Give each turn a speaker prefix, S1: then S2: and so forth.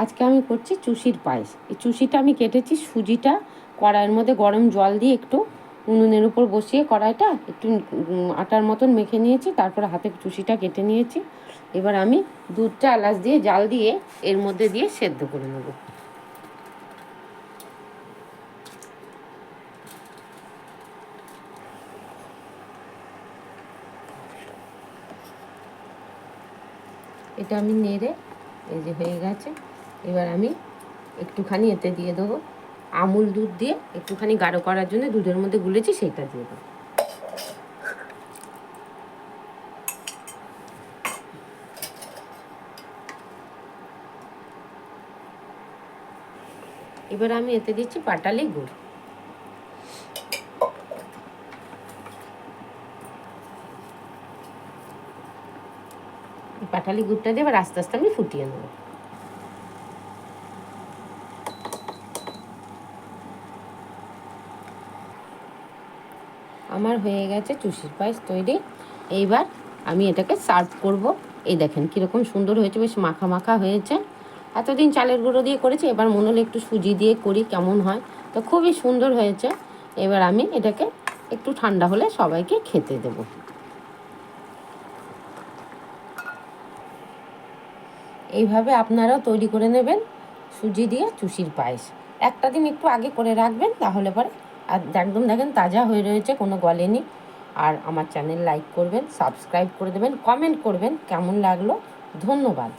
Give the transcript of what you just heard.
S1: আজকে আমি করছি চুষির পায়েস। এই চুষিটা আমি কেটেছি, সুজিটা কড়াইয়ের মধ্যে গরম জল দিয়ে একটু উনুনের উপর বসিয়ে কড়াইটা একটু আটার মতন মেখে নিয়েছি, তারপরে হাতে চুষিটা কেটে নিয়েছি। এবার আমি দুধটা এলাচ দিয়ে জাল দিয়ে এর মধ্যে দিয়ে সেদ্ধ করে নেব। এটা আমি নেড়ে, এই যে হয়ে গেছে। এবার আমি একটুখানি এতে দিয়ে দেবো আমুল দুধ, দিয়ে একটুখানি গাঢ় করার জন্য দুধের মধ্যে গুলেছি সেইটা দিয়ে দেবো। এবার আমি এতে দিচ্ছি পাটালি গুড়। পাটালি গুড়টা দিয়ে এবার আস্তে আস্তে আমি ফুটিয়ে নেব। আমার হয়ে গেছে চুষির পায়েস তৈরি। এইবার আমি এটাকে সার্ভ করব। এই দেখেন কীরকম সুন্দর হয়েছে, বেশ মাখা মাখা হয়েছে। এতদিন চালের গুঁড়ো দিয়ে করেছি, এবার মনে হলো একটু সুজি দিয়ে করি কেমন হয়, তো খুবই সুন্দর হয়েছে। এবার আমি এটাকে একটু ঠান্ডা হলে সবাইকে খেতে দেব। এইভাবে আপনারাও তৈরি করে নেবেন সুজি দিয়ে চুষির পায়েস। একটা দিন একটু আগে করে রাখবেন, তাহলে পরে আর একদম দেখেন তাজা হয়ে রয়েছে, কোনো গলেনি। আর আমার চ্যানেল লাইক করবেন, সাবস্ক্রাইব করে দেবেন, কমেন্ট করবেন কেমন লাগলো। ধন্যবাদ।